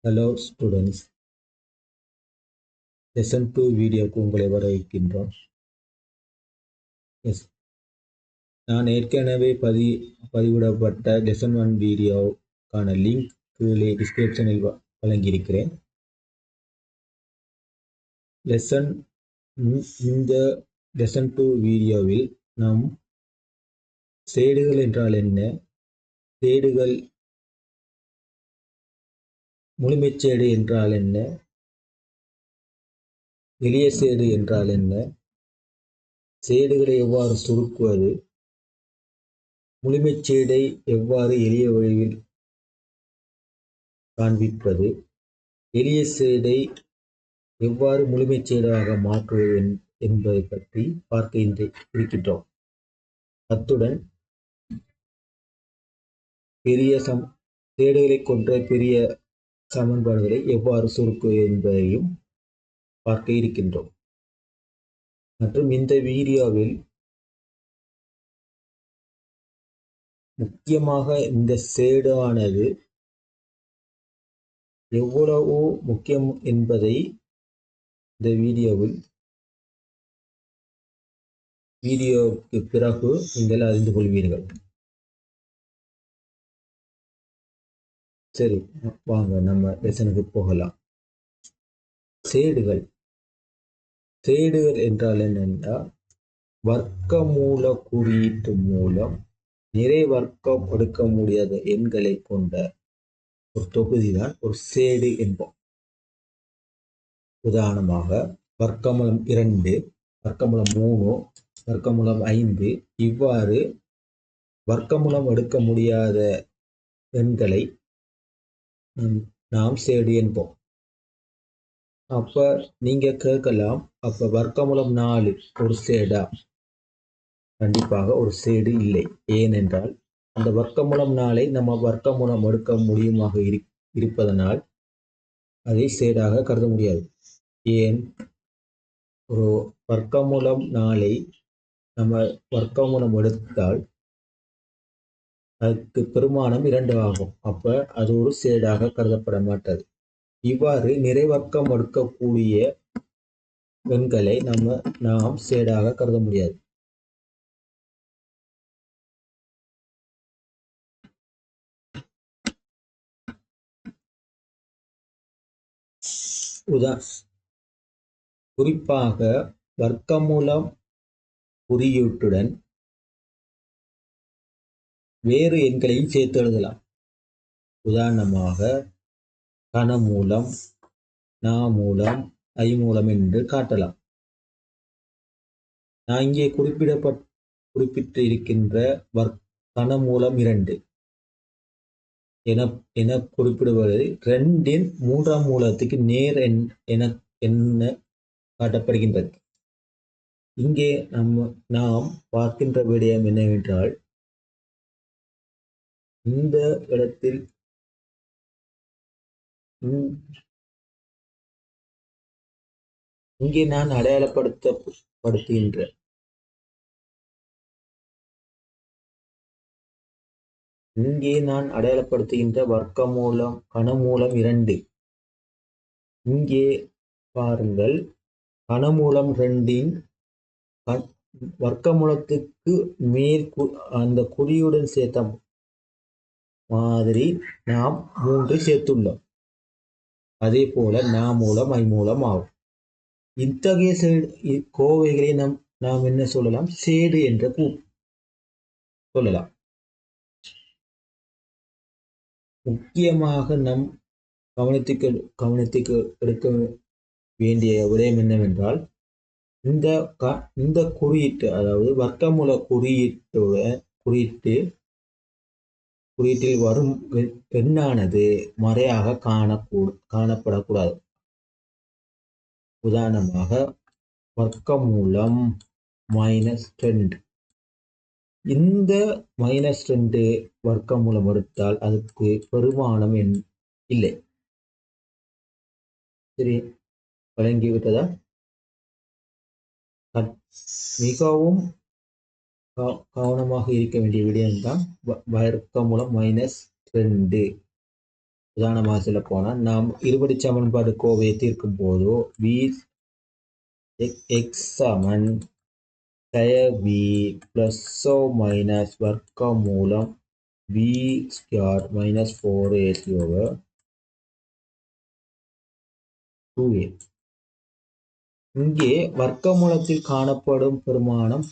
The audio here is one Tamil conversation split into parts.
Hello students, lesson 2 வீடியோக்கு உங்களை வரவேற்கின்றோம். எஸ், நான் ஏற்கனவே பதிவிடப்பட்ட லெசன் 1 வீடியோக்கான லிங்க் கீழே டிஸ்கிரிப்ஷனில் வழங்கியிருக்கிறேன். இந்த லெசன் 2 வீடியோவில் நாம் சேடுகள் என்றால் என்ன, சேடுகள் முழுமைச்சேடு என்றால் என்ன, எளிய சேடு என்றால் என்ன, சேடுகளை எவ்வாறு சுருக்குவது, முழுமைச்சேடை எவ்வாறு எளிய வழியில் காண்பிப்பது, எளிய சேடை எவ்வாறு முழுமைச்சேடாக மாற்றுவது என்பதை பற்றி பார்க்க இருக்கின்றோம். அத்துடன் சேடுகளை கொண்ட பெரிய சமன்பாடுகளை எவ்வாறு சுருக்குவது என்பதையும் பார்க்க இருக்கின்றோம். மற்றும் இந்த வீடியோவில் முக்கியமாக இந்த சேடானது எவ்வளவு முக்கியம் என்பதை இந்த வீடியோவுக்கு பிறகு நீங்கள் அறிந்து கொள்வீர்கள். சரி, வாங்க நம்ம லெசனுக்கு போகலாம். சேடுகள் என்றால் என்னென்றால், வர்க்கமூல குறியீட்டு மூலம் நிறை வர்க்கம் எடுக்க முடியாத எண்களை கொண்ட ஒரு தொகுதி தான் ஒரு சேடு என்போம். உதாரணமாக வர்க்கமூலம் 2, வர்க்கமூலம் 3, வர்க்கமூலம் 5 இவ்வாறு வர்க்கமூலம் எடுக்க முடியாத எண்களை நாம் சேடு என்போம். அப்ப நீங்க கேட்கலாம், அப்ப வர்க்கமூலம் 4 ஒரு சேடா? கண்டிப்பாக ஒரு சேடு இல்லை. ஏனென்றால் அந்த வர்க்கமூலம் 4 நம்ம வர்க்கமூலம் எடுக்க முடியுமாக இருப்பதனால் அதை சேடாக கருத முடியாது. ஏன்? ஒரு வர்க்கமூலம் 4 நம்ம வர்க்கமூலம் எடுத்தால் அதுக்கு பெருமானம் 2 ஆகும். அப்ப அது ஒரு சேடாக கருதப்பட மாட்டாது. இவ்வாறு நிறைவர்க்கம் எடுக்கக்கூடிய எண்களை நாம் சேடாக கருத முடியாது. குறிப்பாக வர்க்கமூலம் குறியீட்டுடன் வேறு எண்களையும் சேர்த்து எழுதலாம். உதாரணமாக கனமூலம், நாமூலம், ஐமூலம் என்று காட்டலாம். நான் இங்கே குறிப்பிட்டு இருக்கின்ற கனமூலம் 2 என குறிப்பிடுவது 2இன் 3ஆம் மூலத்துக்கு நேர் என்ன காட்டப்படுகின்றது. இங்கே நாம் பார்க்கின்ற விடயம் என்னவென்றால், இந்த இடத்தில் இங்கே நான் அடையாளப்படுத்துகின்ற வர்க்கமூலம் கனமூலம் 2. இங்கே பாருங்கள், கனமூலம் 2இன் வர்க்கமூலத்துக்கு மேல் அந்த குறியுடன் சேர்த்த மாதிரி நாம் 3 சேர்த்துள்ளோம். அதே போல நாமூலம் ஐமூலம் ஆகும். இத்தகைய கோவைகளை நாம் என்ன சொல்லலாம்? சேடு என்று சொல்லலாம். முக்கியமாக நம் கவனத்துக்கு எடுக்க வேண்டிய விடயம் என்னவென்றால், இந்த குறியீட்டு, அதாவது வர்க்கமூல குறியீட்டில் வரும் எண்ணானது மறையாக காணப்படக்கூடாது. உதாரணமாக வர்க்கமூலம் -2, இந்த -2 வர்க்கமூலம் எடுத்தால் அதுக்கு பெருமானம் இல்லை. சரி, வழங்கிவிட்டதா? மிகவும் கவனமாக இருக்க வேண்டிய விடயம்தான் வர்க்கமூலம் -2. உதாரணமாக சொல்ல போனால் நாம் இருபடி சமன்பாடு கோவையை தீர்க்கும் போதோ வி எக்ஸ் சமன் வி +ஓ மைனஸ் வர்க்கமூலம் வி ஸ்கொயர் மைனஸ் 4ac/2a. இங்கே வர்க்கமூலத்தில் காணப்படும் பெருமானம்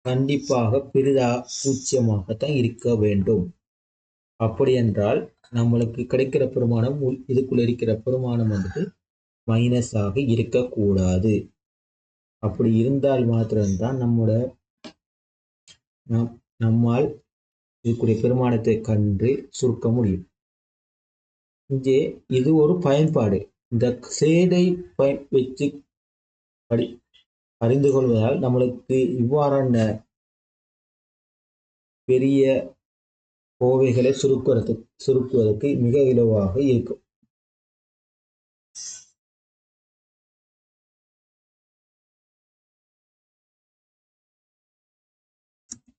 கண்டிப்பாக பூஜ்ஜியமாகத்தான் இருக்க வேண்டும். அப்படி என்றால் நம்மளுக்கு கிடைக்கிற பெருமானம் இதுக்குள்ள இருக்கிற பெருமானம் வந்துட்டு மைனஸாக இருக்கக்கூடாது. அப்படி இருந்தால் மாத்திரம்தான் நம்மால் இதுக்குரிய பெருமானத்தை கண்டு சுருக்க முடியும். இங்கே இது ஒரு பயன்பாடு. இந்த சேடை வச்சு அறிந்து கொள்வதால் நம்மளுக்கு இவ்வாறான பெரிய கோவைகளை சுருக்குவதற்கு மிக இலவாக இருக்கும்.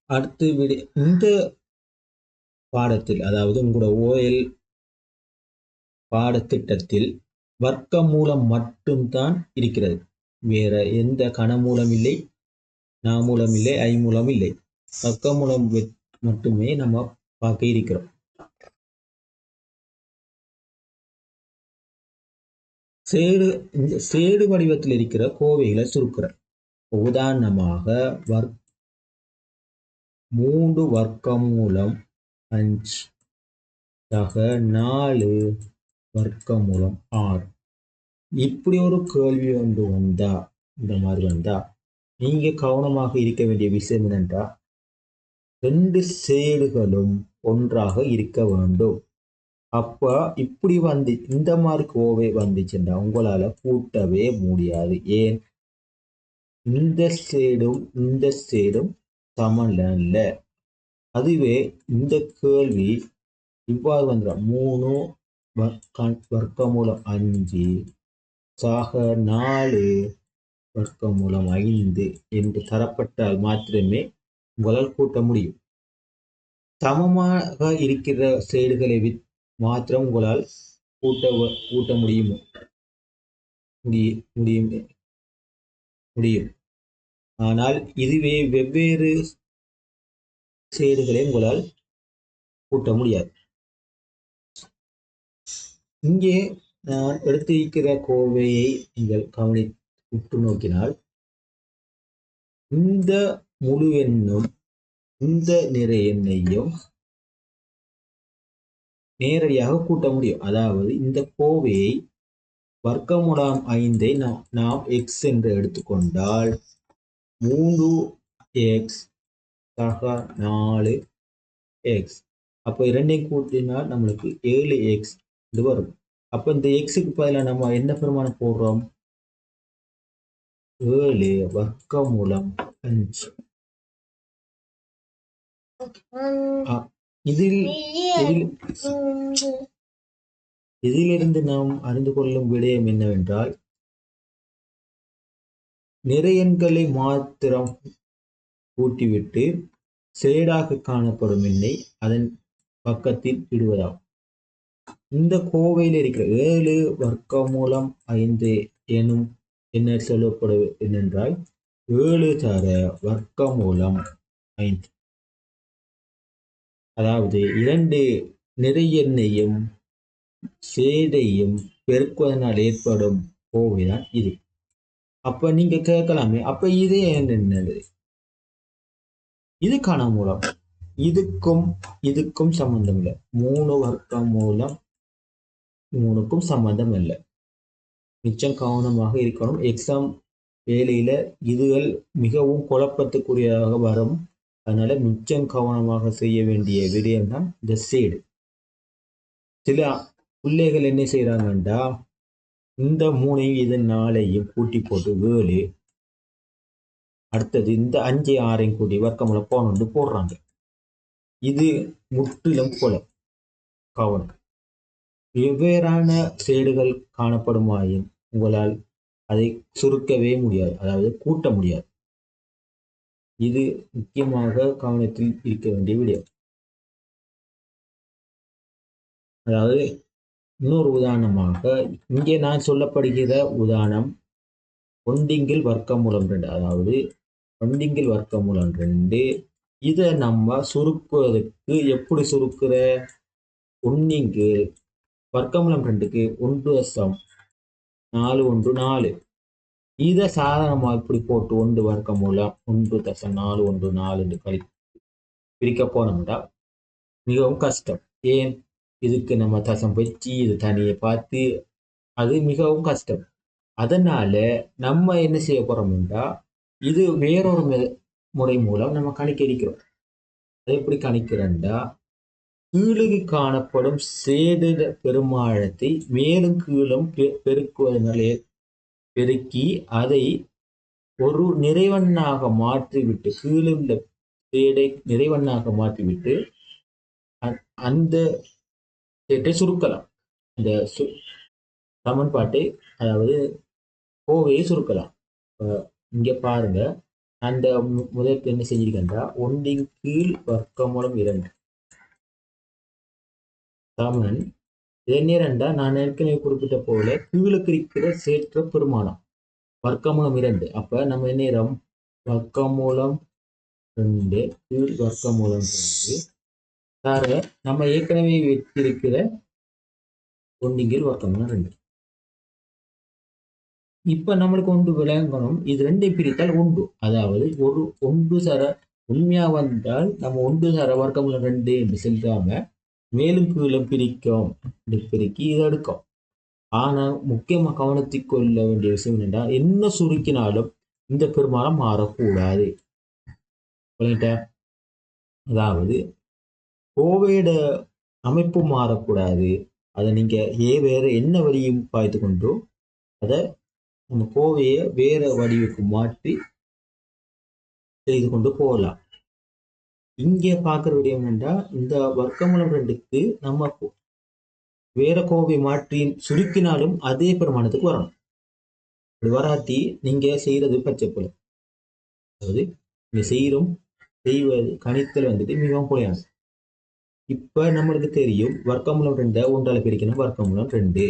அடுத்து இந்த பாடத்தில், அதாவது உங்களோட ஓஎல் பாடத்திட்டத்தில் வர்க்கமூலம் மட்டும்தான் இருக்கிறது. வேற எந்த கனமூலம் இல்லை, நாமூலம் இல்லை, ஐமூலம் இல்லை. வர்க்கமூலம் மட்டுமே நம்ம பார்க்க இருக்கிறோம். சேடு வடிவத்தில் இருக்கிற கோவைகளை சுருக்கிற உதாரணமாக 3 வர்க்கமூலம் 5 4 வர்க்கமூலம் 6. இப்படி ஒரு கேள்வி ஒன்று வந்தா, இந்த மாதிரி வந்தா நீங்க கவனமாக இருக்க வேண்டிய விஷயம் என்னென்றா, 2 சேடுகளும் ஒன்றாக இருக்க வேண்டும். அப்ப இப்படி இந்த மாதிரி கோவை வந்துச்சுன்னா உங்களால கூட்டவே முடியாது. ஏன்? இந்த சேடும் சமன்ல. அதுவே இந்த கேள்வி இவ்வாறு வந்துடும், 3 வர்க்கமூலம் 5 4 வர்க்கமூலம் 5 என்று தரப்பட்டால் மாத்திரமே உங்களால் கூட்ட முடியும். சமமாக இருக்கிற சேடுகளை மாத்திரம் உங்களால் கூட்ட முடியும். ஆனால் இதுவே வெவ்வேறு சேடுகளை உங்களால் கூட்ட முடியாது. இங்கே நான் எடுத்திருக்கிற கோவையை நீங்கள் உற்று நோக்கினால், இந்த முழு எண்ணும் இந்த நிறை எண்ணையும் நேரடியாக கூட்ட முடியும். அதாவது இந்த கோவையை வர்க்கமூலம் 5 நாம் x என்று எடுத்துக்கொண்டால் 3x 4x, அப்போ இரண்டையும் கூட்டினால் நம்மளுக்கு 7x இது வரும். அப்போ இந்த எக்ஸுக்கு பதிலாக நம்ம என்ன பெருமானம் போடுறோம்? 7 வர்க்கமூலம் 5. இதிலிருந்து நாம் அறிந்து கொள்ளும் விடயம் என்னவென்றால், நிறையெண்களை மாத்திரம் கூட்டிவிட்டு சேடாக காணப்படும் எண்ணை அதன் பக்கத்தில் இடுவதாகும். இந்த கோவையில் இருக்கிற 7 வர்க்கமூலம் 5 எனும் என்ன சொல்லப்படுவது என்னென்றால் 7 தர வர்க்கமூலம் 5. அதாவது 2 நிறையெண்ணையும் சேடையும் பெருக்குவதனால் ஏற்படும் கோவைதான் இது. அப்ப நீங்க கேட்கலாமே, அப்ப இது என்னது? இது கனமூலம். இதுக்கும் சம்பந்தம் இல்லை. 3 வர்க்கமூலம் 3க்கும் சம்பந்தம் இல்லை. மிச்சம் கவனமாக இருக்கணும். எக்ஸாம் வேலையில இதுகள் மிகவும் குழப்பத்துக்குரியதாக வரும். அதனால மிச்சம் கவனமாக செய்ய வேண்டிய விடயம் தான் இந்த சேடு. சில பிள்ளைகள் என்ன செய்யறாங்கண்டா, இந்த 3ஐயும் இது 4ஐயும் கூட்டி போட்டு 7, அடுத்தது இந்த 5 6ஐயும் கூட்டி வர்க்கமூலம் 11 போடுறாங்க. இது முற்றிலும் கொலை. கவனம். வெவ்வேறான சேடுகள் காணப்படுமாயின் உங்களால் அதை சுருக்கவே முடியாது, அதாவது கூட்ட முடியாது. இது முக்கியமாக கவனத்தில் இருக்க வேண்டிய விடயம். அதாவது இன்னொரு உதாரணமாக இங்கே நான் சொல்லப்படுகிற உதாரணம் ஒண்டிங்கில் வர்க்கமூலம் 2, அதாவது ஒண்டிங்கில் வர்க்கமூலம் 2. இதை நம்ம சுருக்குவதற்கு எப்படி சுருக்குற? ஒன்னிங்கில் வர்க்கமூலம் 2க்கு 1.414. இதை சாதாரணமாக இப்படி போட்டு 1 வர்க்கமூலம் 1.414 என்று பிரிக்க போனோம்னா மிகவும் கஷ்டம். ஏன்? இதுக்கு நம்ம தசம் வச்சு இது தனியை பார்த்து அது மிகவும் கஷ்டம். அதனால நம்ம என்ன செய்ய போறோம்னா இது வேறொரு முறை மூலம் நம்ம கணிக்கிறோம். அதை எப்படி கணிக்கிறோம்னா கீழுக்கு காணப்படும் சேத பெருமாழத்தை மேலும் கீழும் பெருக்குவதனாலே பெருக்கி அதை ஒரு நிறைவண்ணாக மாற்றிவிட்டு கீழுள்ள சேடை நிறைவண்ணாக மாற்றிவிட்டு அந்த சேட்டை சுருக்கலாம். இந்த சமன்பாட்டை அதாவது கோவையை சுருக்கலாம். இங்க பாருங்க, அந்த முதல் என்ன செஞ்சிருக்கா? 1 கீழ் வர்க்கமூலம் 2 சமன் இதா நான் ஏற்கனவே குறிப்பிட்ட போல கீழுக்கு இருக்கிற சேற்ற பெருமானம் வர்க்கமூலம் 2. அப்ப நம்ம என்ன வர்க்கமூலம் 2 கீழ் வர்க்கமூலம் 2 பாருங்க, நம்ம ஏற்கனவே வச்சிருக்கிற 1 கீழ் வர்க்கமூலம் 2. இப்ப நம்மளுக்கு ஒன்று விளங்கணும், இது 2 பிரித்தால் 1, அதாவது ஒரு 1 சர உண்மையா வந்தால் நம்ம 1 சர வர்க்கமூலம் 2 என்று செல்றாங்க, மேலும் கீழும் பிரிக்கும் பெருக்கி இதை எடுக்கும். ஆனா முக்கியமா கவனத்தில் கொள்ள வேண்டிய விஷயம் என்னன்னா, என்ன சுருக்கினாலும் இந்த பெருமானம் மாறக்கூடாது. அதாவது கோவையோட அமைப்பு மாறக்கூடாது. அதை நீங்க வேற என்ன வழியும் பாய்த்து கொண்டோ அதை நம்ம கோவையை வேற வடிவுக்கு மாற்றி செய்து கொண்டு போகலாம். இங்கே பார்க்குற விடயம் என்னன்னா, இந்த வர்க்கமூலம் 2க்கு நம்ம வேற கோவை மாற்றி சுருக்கினாலும் அதே பெருமானத்துக்கு வரணும். அப்படி வராட்டி நீங்க செய்யறது பச்சை போல, அதாவது நீங்க செய்வது கணித்தல் வந்துட்டு மிகவும் புரியாது. இப்ப நம்மளுக்கு தெரியும் வர்க்கமூலம் 2 ஒன்றால பிரிக்கணும், வர்க்கமூலம் 2.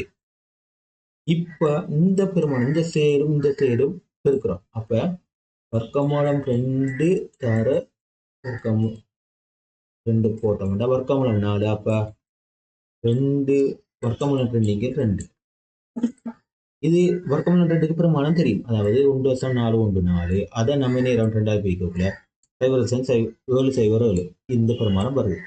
இப்ப இந்த பெருமானம் இந்த சேரும் பெருக்கிறோம். அப்ப வர்க்கமூலம் 2 தர வர்க்கமூலம் 2 போட்டோம்னா வர்க்கமூலம் 4. அப்ப 2 வர்க்கமூலம் 2 இங்கே 2. இது வர்க்கமூலம் 2க்கு பெருமானம் தெரியும், அதாவது 1.414. அதை நம்ம நேரம் 2ஆல் பிரிக்கக்குள்ள 7 இந்த பெருமானம் வருது.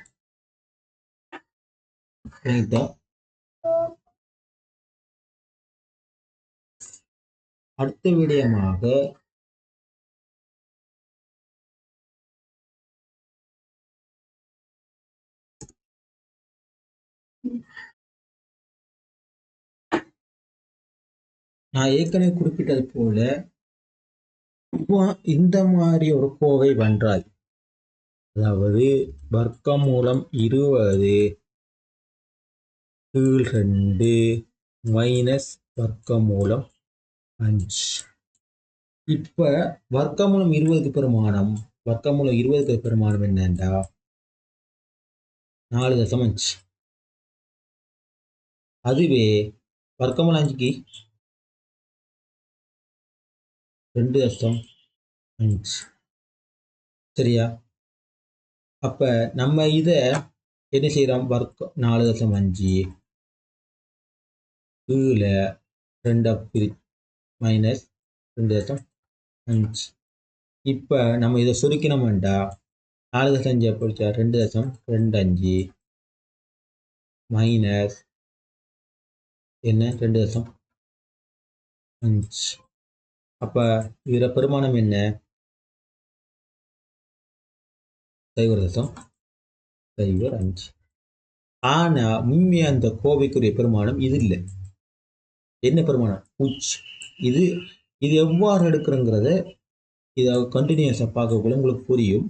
அடுத்த விடயமாக நான் ஏற்கனவே குறிப்பிட்டது போல இந்த மாதிரி ஒரு கோவை வென்றால், அதாவது வர்க்கமூலம் 20 கீழ் 2 மைனஸ் வர்க்கமூலம் 5. இப்ப வர்க்கமூலம் 20க்கு பெருமானம் என்னண்டா 4.5. அதுவே வர்க்கமூலம் 5க்கு 2.5. சரியா? அப்ப நம்ம இத என்ன செய்யறோம்? வர்க்கம் 4.5 கீழே 2 மைனஸ் 2.5. இப்ப நம்ம இதை சுருக்கினோம்டா 4.5 படிச்சா 2.25 மைனஸ் என்ன 2.5. அப்ப இதுல பெருமானம் என்ன? 0.05. ஆனா உண்மையா அந்த கோவைக்குரிய பெருமானம் இது இல்லை. என்ன பெருமானம்? இது எவ்வாறு எடுக்கிறங்கிறத இதை கண்டினியூஸா பார்க்கக்குள்ள உங்களுக்கு புரியும்.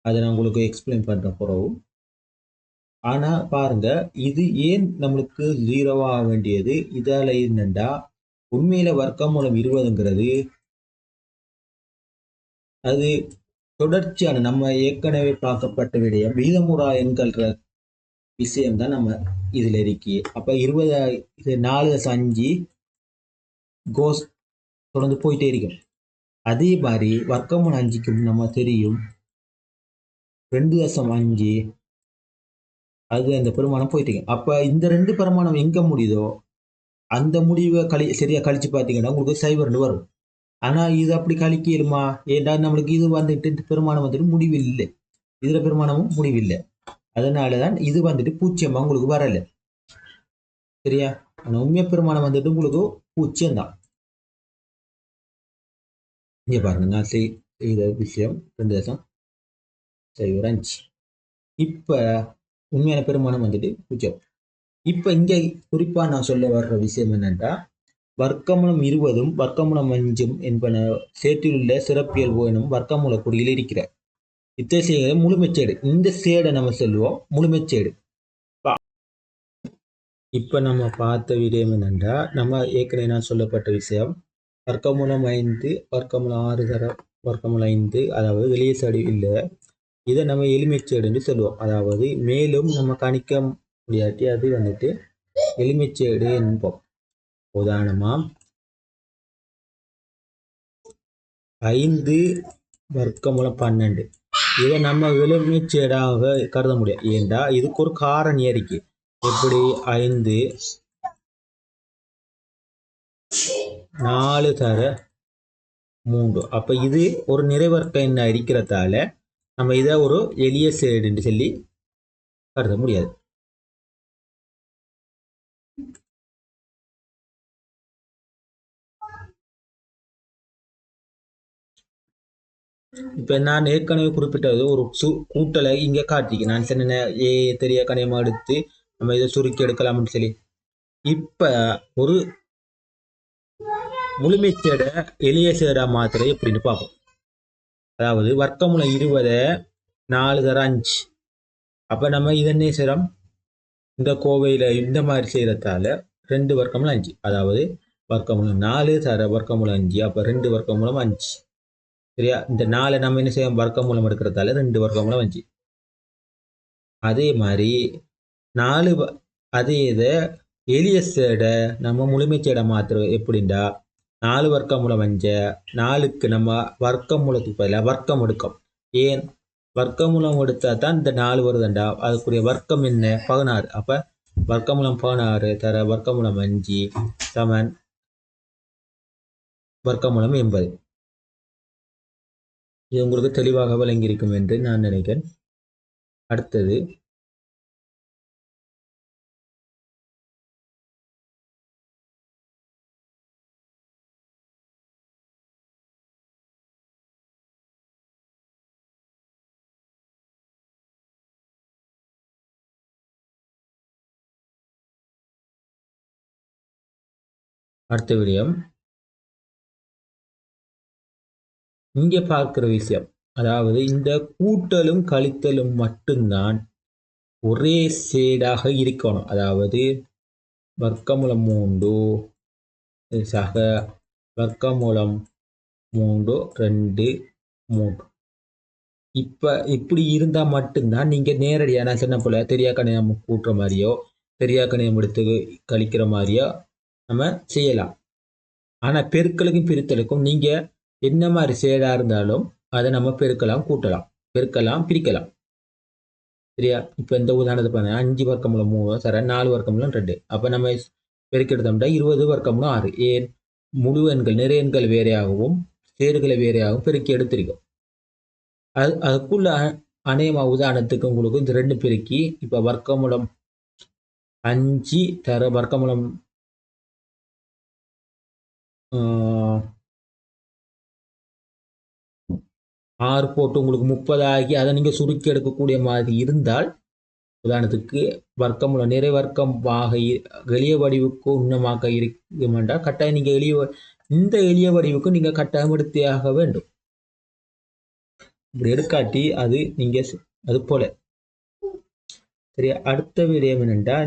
அதை நான் உங்களுக்கு எக்ஸ்பிளைன் பண்ற போறோம். ஆனா பாருங்க, இது ஏன் நம்மளுக்கு 0 வேண்டியது? இதால என்னண்டா உண்மையில வர்க்கமூலம் 20ங்கிறது அது தொடர்ச்சியான நம்ம ஏற்கனவே பார்க்கப்பட்ட விடயம் விகிதமுறா என்கிற விஷயம் தான் நம்ம இதுல இருக்கு. அப்ப 20 இது 4+5 கோஸ் தொடர்ந்து போயிட்டே இருக்கும். அதே மாதிரி வர்க்கமூலம் 5க்கும் நம்ம தெரியும் 2+5 அது அந்த பெருமானம் போயிட்டு இருக்கு. அப்ப இந்த 2 பெருமானம் எங்க முடியுதோ அந்த முடிவை சரியா கழிச்சு பார்த்தீங்கன்னா உங்களுக்கு சைபர்னு வரும். ஆனா இது அப்படி கழிக்கலுமா? ஏன்டா நம்மளுக்கு இது வந்துட்டு பெருமானம் வந்துட்டு முடிவு இல்லை, இதுல பெருமானமும் முடிவு இல்லை. அதனாலதான் இது வந்துட்டு பூச்சியமா உங்களுக்கு வரல. சரியா? ஆனா உண்மை பெருமானம் வந்துட்டு உங்களுக்கு பூச்சியம் தான். இங்க பாருங்க, நான் செய்த விஷயம் 2.05. இப்ப உண்மையான பெருமானம் வந்துட்டு பூஜ்ஜியம். இப்ப இங்க குறிப்பா நான் சொல்ல வர்ற விஷயம் என்னன்னா, வர்க்கமூலம் 20ம் வர்க்கமூலம் 5ம் என்பன சேற்றிலுள்ள சிறப்பியல் எனும் வர்க்கமூல குறியில் இருக்கிற இத்தகைய முழுமைச்சேடு. இந்த சேடை நம்ம சொல்லுவோம் முழுமைச்சேடு. இப்ப நம்ம பார்த்த விடயம் என்னன்னா, நம்ம ஏற்கனவே நான் சொல்லப்பட்ட விஷயம் வர்க்கமூலம் 5 வர்க்கமூலம் 6 தர வர்க்கமூலம் 5, அதாவது வெளியே சடி இல்லை. இதை நம்ம எளிமைச்சேடுன்னு சொல்லுவோம். அதாவது மேலும் நம்ம கணிக்க முடியாட்டி அது வந்துட்டு எளிமைச்சேடு என்போம். உதாரணமா 5 வர்க்கமூலம் 12 இதை நம்ம எளிமைச்சேடாக கருத முடியாது. ஏண்டா இதுக்கு ஒரு காரணி இருக்கு. எப்படி 5 4 தர 3. அப்ப இது ஒரு நிறைவர்க்க எண்ணா இருக்கிறதால நம்ம இதை ஒரு எளிய சேடுன்னு சொல்லி கருத முடியாது. இப்ப நான் ஏற்கனவே குறிப்பிட்டது ஒரு கூட்டலை இங்க காட்டிக்கு நான் சொன்ன ஏ தெரிய கணியமா எடுத்து நம்ம இதை சுருக்கி எடுக்கலாம்னு சொல்லி. இப்ப ஒரு முழுமைச்சேட எளிய சேடா மாத்திரை எப்படின்னு பார்ப்போம். அதாவது வர்க்கமூலம் 20 4 தர 5. அப்ப நம்ம இதனே சேரம் இந்த கோவையில இந்த மாதிரி செய்யறதால 2 வர்க்கமூலம் 5, அதாவது வர்க்கமூலம் 4 தர வர்க்கமூலம் 5. அப்ப 2 வர்க்கமூலம் 5. சரியா? இந்த 4 நம்ம என்ன செய்யும் வர்க்கமூலம் எடுக்கிறதால 2 வர்க்கமூலம் 5. அதே மாதிரி 4 அதே இதை எளிய சேடை நம்ம முழுமைச்சேடை மாத்திரம் எப்படின்னா 4 வர்க்கமூலம் 5 4க்கு நம்ம வர்க்கமூலத்துக்கு பதிலாக வர்க்கம் எடுக்கும். ஏன் வர்க்கமூலம் எடுத்தா தான் இந்த 4 வருதுண்டா, அதுக்குரிய வர்க்கம் என்ன 16. அப்ப வர்க்கமூலம் 16 தர வர்க்கமூலம் 5 சமன் வர்க்கமூலம் 80. இது உங்களுக்கு தெளிவாக விளங்கியிருக்கும் என்று நான் நினைக்கிறேன். அடுத்தது அடுத்த விடயம் இங்க பார்க்கிற விஷயம், அதாவது இந்த கூட்டலும் கழித்தலும் மட்டும்தான் ஒரே சேடாக இருக்கணும். அதாவது வர்க்கமூலம் 3 சக வர்க்கமூலம் 3 2 3. இப்படி இருந்தா மட்டும்தான் நீங்க நேரடியா நான் சொன்ன போல தெரியா கணிதம் கூட்டுற மாதிரியோ தெரியா கணிதம் எடுத்து கழிக்கிற மாதிரியோ நம்ம செய்யலாம். ஆனா பெருக்கலுக்கும் பிரித்தலுக்கும் நீங்க என்ன மாதிரி சேடா இருந்தாலும் அதை நம்ம பெருக்கலாம் கூட்டலாம் பெருக்கலாம் பிரிக்கலாம். சரியா? இப்ப இந்த உதாரணத்தை பாருங்க, 5 வர்க்கமூலம் 3 சர 4 வர்க்கமூலம் 2. அப்ப நம்ம பெருக்கெடுத்தோம்னா 20 வர்க்கமூலம் 6. ஏன் முழு எண்கள் நிறைய எண்கள் வேறையாகவும் சேடுகளை வேறையாகவும் பெருக்கி எடுத்திருக்கும். அதுக்குள்ள அநேகமா உதாரணத்துக்கு உங்களுக்கு இந்த 2 பெருக்கி இப்ப வர்க்கமூலம் 5 தர வர்க்கமூலம் 6 போட்டு உங்களுக்கு 30 ஆகி அதை நீங்க சுருக்கி எடுக்கக்கூடிய மாதிரி இருந்தால், உதாரணத்துக்கு வர்க்கமூலம் நிறை வர்க்கமாக எளிய வடிவுக்கு உண்ணமாக இருக்குமென்றால் கட்டாயம் நீங்க இந்த எளிய வடிவுக்கு நீங்க கட்டாயம் எடுத்தியாக வேண்டும். இப்படி எடுக்காட்டி அது நீங்க அது போல. சரியா? அடுத்த விடயம் என்னென்றா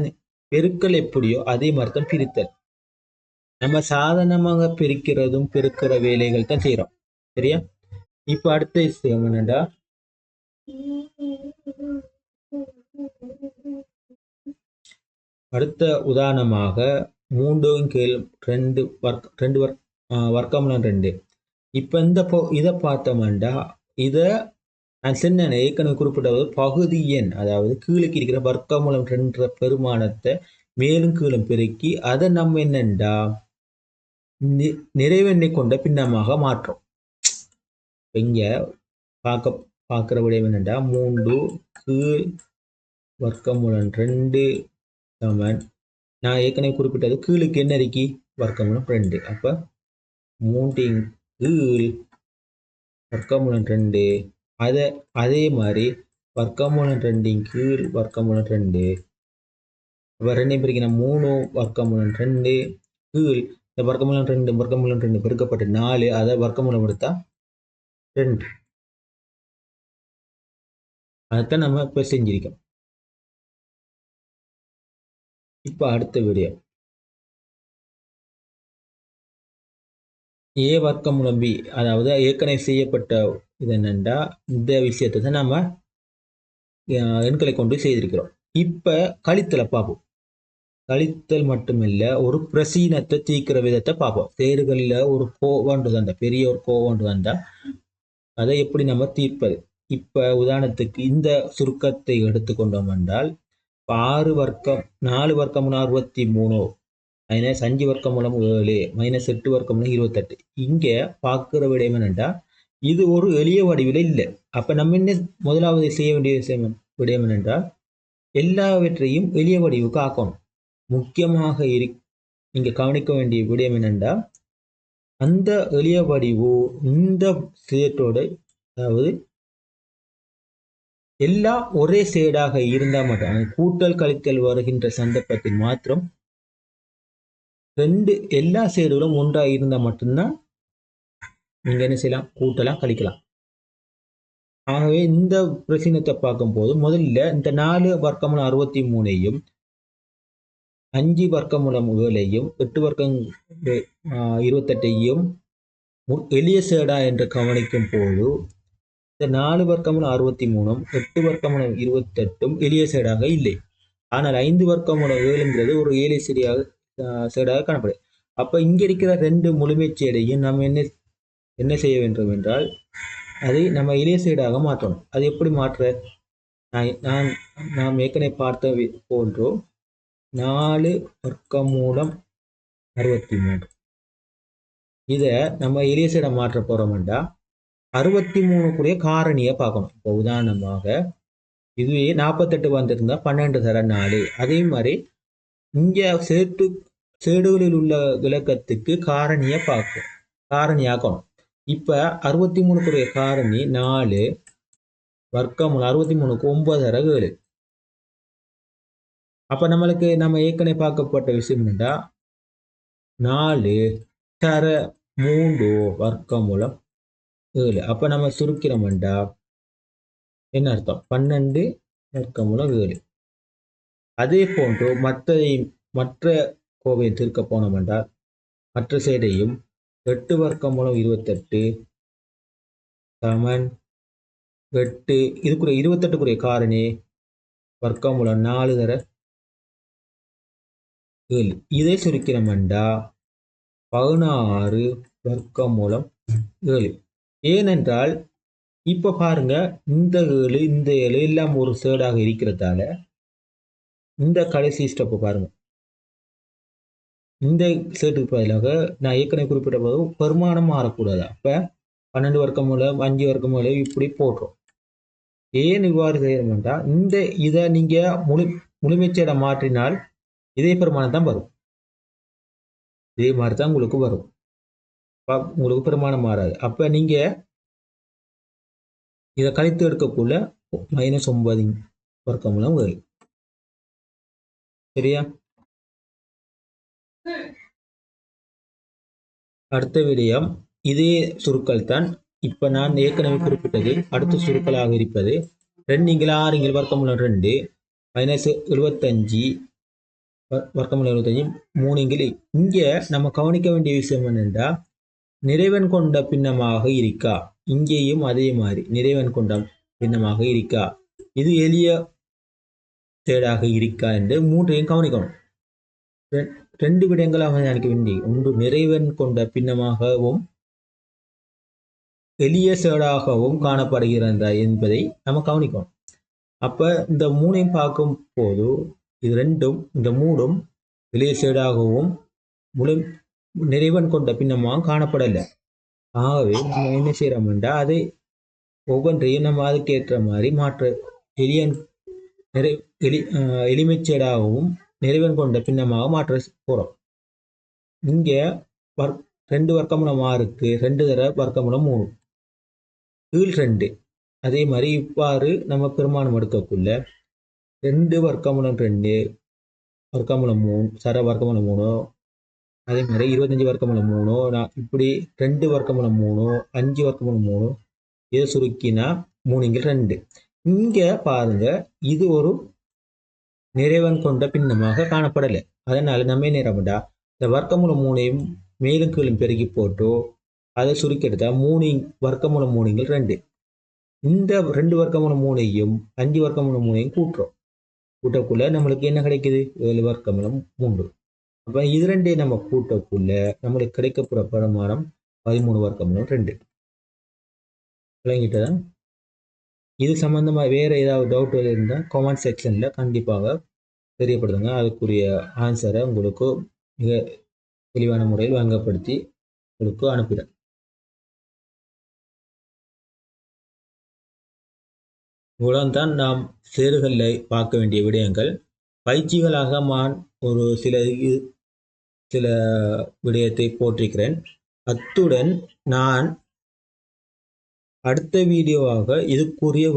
பெருக்கல் எப்படியோ அதே மாதிரி தான் பிரித்தல். நம்ம சாதாரணமாக பிரிக்கிறதும் பெருக்கிற வேலைகள் தான் செய்யறோம். சரியா? இப்ப அடுத்த விஷயம் என்னடா, அடுத்த உதாரணமாக 3 கீழ் 2 வர்க்கமூலம் 2. இப்போ இதை பார்த்தோம்னா இதை நான் சொன்ன ஏற்கனவே குறிப்பிட்டது பகுதி எண், அதாவது கீழுக்கு இருக்கிற வர்க்கமூலம் 2 பெருமானத்தை மேலும் கீழும் பெருக்கி அதை நம்ம என்னண்டா நிறைவெண்ணை கொண்ட பின்னமாக மாற்றோம். இங்க பார்க்கிற விடயம் என்னண்டா 3 கீழ் வர்க்கமூலம் 2 சமன், நான் ஏற்கனவே குறிப்பிட்டது கீழுக்கு என்ன இருக்கி வர்க்கமூலம் 2. அப்ப 3 கீழ் வர்க்கமூலம் 2 அதே மாதிரி வர்க்கமூலம் 2 கீழ் வர்க்கமூலம் 2. அப்ப 2 பிரிக்கணும் 3 வர்க்கமூலம் 2 கீழ் இந்த வர்க்கமூலம் 2 பெருக்கப்பட்டு 4, அதை வர்க்கமூலம் எடுத்தா 2. அதைத்தான் நம்ம இப்ப செஞ்சிருக்கோம். இப்ப அடுத்த வீடியோ ஏ வர்க்கமூலம் பி, அதாவது ஏற்கனவே செய்யப்பட்ட இது என்னண்டா இந்த விஷயத்தை தான் நம்ம எண்களை கொண்டு செய்திருக்கிறோம். இப்ப கழித்தலை பார்ப்போம். கழித்தல் மட்டுமில்ல, ஒரு பிரசீனத்தை தீர்க்கிற விதத்தை பார்ப்போம். தேர்களில் ஒரு கோவண்டு வந்தா, பெரிய ஒரு கோவண்டு வந்தா அதை எப்படி நம்ம தீர்ப்பது. இப்ப உதாரணத்துக்கு இந்த சுருக்கத்தை எடுத்துக்கொண்டோம் என்றால் 6 வர்க்கம் 4 வர்க்கமூலம் 63 மைனஸ் 5 வர்க்கமூலம் 7 மைனஸ் 8 வர்க்கமூலம் 28. இங்க பார்க்கிற விடயம் என்னண்டா இது ஒரு எளிய வடிவில் இல்லை. அப்ப நம்ம என்ன முதலாவது செய்ய வேண்டிய விடயம் என்னென்றால் எல்லாவற்றையும் எளிய வடிவுக்கு ஆக்கணும். முக்கியமாக நீங்க கவனிக்க வேண்டிய விடயம் என்னென்றா அந்த எளிய வடிவு இந்த சேட்டோட, அதாவது எல்லாம் ஒரே சேடாக இருந்தால் மட்டும், கூட்டல் கழித்தல் வருகின்ற சந்தர்ப்பத்தில் மாத்திரம் எல்லா சேடுகளும் ஒன்றாக இருந்தால் மட்டும்தான் நீங்க என்ன செய்யலாம், கூட்டலாம் கழிக்கலாம். ஆகவே இந்த பிரச்சனத்தை பார்க்கும் போது முதல்ல இந்த 4 வர்க்கமூலம் 63ஐயும் 5 வர்க்கமூலம் 7ஐயும் 8 வர்க்கம் 28ஐயும் எளிய சேடா என்று கவனிக்கும் போது இந்த 4 வர்க்கமூலம் 63ம் 8 வர்க்கமூலம் 28ம் எளிய சேடாக இல்லை. ஆனால் 5 வர்க்கமூலம் 7ங்கிறது ஒரு எளிய சேடாக காணப்படுது. அப்ப இங்க இருக்கிற 2 முழுமை சேடையும் நம்ம என்ன செய்ய வேண்டும் என்றால் அதை நம்ம எளிய சேடாக மாற்றணும். அது எப்படி மாற்ற, நாம் ஏற்கனவே பார்த்த போன்றோ 4 வர்க்கமூலம் 63 இதை நம்ம எளிய சேடை மாற்ற போறோம்டா 63 காரணியை பார்க்கணும். இப்போ உதாரணமாக இதுவே 48 வந்திருந்தா 12 தர 4. அதே மாதிரி இங்க சேடுகளில் உள்ள விளக்கத்துக்கு காரணியை காரணியாக்கணும். இப்ப 63 காரணி 4 வர்க்கமூலம் 63க்கு 9 தர 7. அப்ப நம்மளுக்கு நம்ம ஏற்கனவே பார்க்கப்பட்ட விஷயம் என்னடா 4 தர 3 வர்க்கமூலம் 7. அப்ப நம்ம சுருக்கிறோம்டா என்ன அர்த்தம், 12 வர்க்கமூலம் 7. அதே போன்று மற்ற கோவையை தீர்க்க போனோம் என்றால் மற்ற சேடையும் 8 வர்க்கமூலம் 28 சமன் 8, இதுக்குரிய 28 காரணி வர்க்கமூலம் 4 தர 7. இதை சுருக்கிறோம்டா 16 வர்க்கமூலம் 7. ஏனென்றால் இப்ப பாருங்க இந்த 7 இந்த 7 எல்லாம் ஒரு சேடாக இருக்கிறதால இந்த கடைசி ஸ்டெப் பாருங்க, இந்த சேட்டுக்கு பதிலாக நான் ஏற்கனவே குறிப்பிட்ட போது பெருமானம் மாறக்கூடாது. அப்ப 12 வர்க்கமூலம் 5 வர்க்கமூலம் இப்படி போடுறோம். ஏன் இவ்வாறு செய்யணும்னா இதை நீங்க முழுமைச்சேடை மாற்றினால் இதே பெருமானம் தான் வரும், இதே மாதிரி தான் உங்களுக்கு வரும், உங்களுக்கு பெருமானம் மாறாது. அப்ப நீங்க இதை கழித்து எடுக்கக்குள்ள -9 வர்க்கமூலம் 7. சரியா? அடுத்த விடயம் இதே சுருக்கள் தான். இப்ப நான் ஏற்கனவே குறிப்பிட்டது அடுத்த சுருக்களாக இருப்பது 2 6 வர்க்கமூலம் 2 -75 வர்க்கமூலம் 75 3. இங்க நம்ம கவனிக்க வேண்டிய விஷயம் என்னென்றா நிறைவன் கொண்ட பின்னமாக இருக்கா, இங்கேயும் அதே மாதிரி நிறைவன் கொண்ட பின்னமாக இருக்கா, இது எளிய சேடாக இருக்கா என்று 3ஐயும் கவனிக்கணும். ரெண்டு விடயங்கள் அவதானிக்க வேண்டி ஒன்று நிறைவன் கொண்ட பின்னமாகவும் எளிய சேடாகவும் காணப்படுகிறதா என்பதை நம்ம கவனிக்கணும். அப்ப இந்த மூணையும் பார்க்கும் போது இது ரெண்டும் இந்த மூடும் எளிய சேடாகவும் முழு நிறைவன் கொண்ட பின்னமாகவும் காணப்படலை. ஆகவே நம்ம என்ன செய்யறோம்டா அதை ஒவ்வொன்றையும் நம்ம அதுக்கேற்ற மாதிரி மாற்ற எளியன் எளிமைச்சேடாகவும் நிறைவன் கொண்ட பின்னமாக மாற்ற போறோம். இங்க ரெண்டு வர்க்கமூலம் 6க்கு 2 தர வர்க்கமூலம் 3 கீழ் 2. அதே மாதிரி இவ்வாறு நம்ம பெருமானம் எடுக்கக்குள்ள 2 வர்க்கமூலம் 2 வர்க்கமூலம் 3 சர வர்க்கமூலம் 3 அதே மாதிரி 25 வர்க்கமூலம் 3 இப்படி 2 வர்க்கமூலம் 3 5 வர்க்கமூலம் 3 இதை சுருக்கினா 3 இங்க பாருங்க இது ஒரு நிறைவன் கொண்ட பின்னமாக காணப்படலை. அதனால நம்ம என்ன நேரம்டா இந்த வர்க்கமூலம் 3ஐயும் மேலும் கீழும் பெருக்கி போட்டு அதை சுருக்கி எடுத்தா 3 வர்க்கமூலம் 3 இந்த 2 வர்க்கமூலம் 3ஐயும் 5 வர்க்கமூலம் 3ஐயும் கூட்டக்குள்ள நம்மளுக்கு என்ன கிடைக்குது 7 வர்க்கமூலம் 3. அப்ப இது ரெண்டையும் நம்ம கூட்டக்குள்ள நம்மளுக்கு கிடைக்கப்படுற பெருமானம் 13 வர்க்கமூலம் 2. விளங்கிட்டதான். இது சம்பந்தமா வேற ஏதாவது டவுட் இருந்தால் கமெண்ட் செக்ஷன்ல கண்டிப்பாக தெரியப்படுதுங்க. அதுக்குரிய ஆன்சரை உங்களுக்கு மிக தெளிவான முறையில் வழங்கப்படுத்தி உங்களுக்கு அனுப்பிடுறேன். இவ்வளவுதான் நாம் சேறுகளில் பார்க்க வேண்டிய விடயங்கள். பயிற்சிகளாக நான் ஒரு சில விடயத்தை போட்டிருக்கிறேன். அத்துடன் நான் அடுத்த வீடியோவாக இதுக்குரிய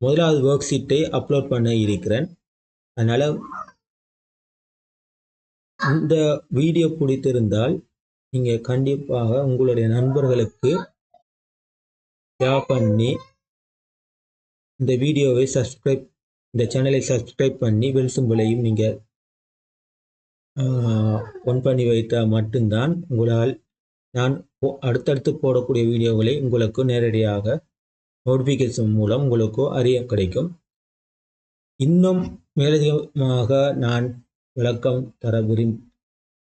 முதலாவது ஒர்க் ஷீட்டை அப்லோட் பண்ண இருக்கிறேன். அதனால இந்த வீடியோ பிடித்திருந்தால் நீங்க கண்டிப்பாக உங்களுடைய நண்பர்களுக்கு ஷேர் பண்ணி இந்த வீடியோவை இந்த சேனலை சப்ஸ்கிரைப் பண்ணி பெல் சிம்பலையும் நீங்க ஒன் பண்ணி வைத்தால் மட்டும்தான் உங்களால் நான் அடுத்தடுத்து போடக்கூடிய வீடியோகளை உங்களுக்கு நேரடியாக நோட்டிஃபிகேஷன் மூலம் உங்களுக்கு அறிய கிடைக்கும். இன்னும் மேலதிகமாக நான் விளக்கம்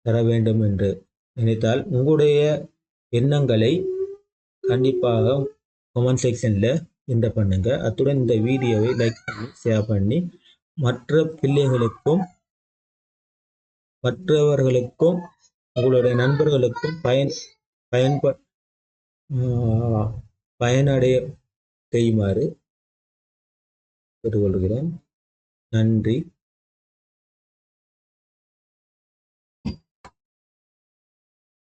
தர வேண்டும் என்று நினைத்தால் உங்களுடைய எண்ணங்களை கண்டிப்பாக கமெண்ட் செக்ஷன்ல என்டர் பண்ணுங்க. அத்துடன் இந்த வீடியோவை லைக் பண்ணி ஷேர் பண்ணி மற்றவர்களுக்கும் உங்களுடைய நண்பர்களுக்கும் பயனடைய செய்யுமாறு கேட்டுக்கொள்கிறேன். நன்றி.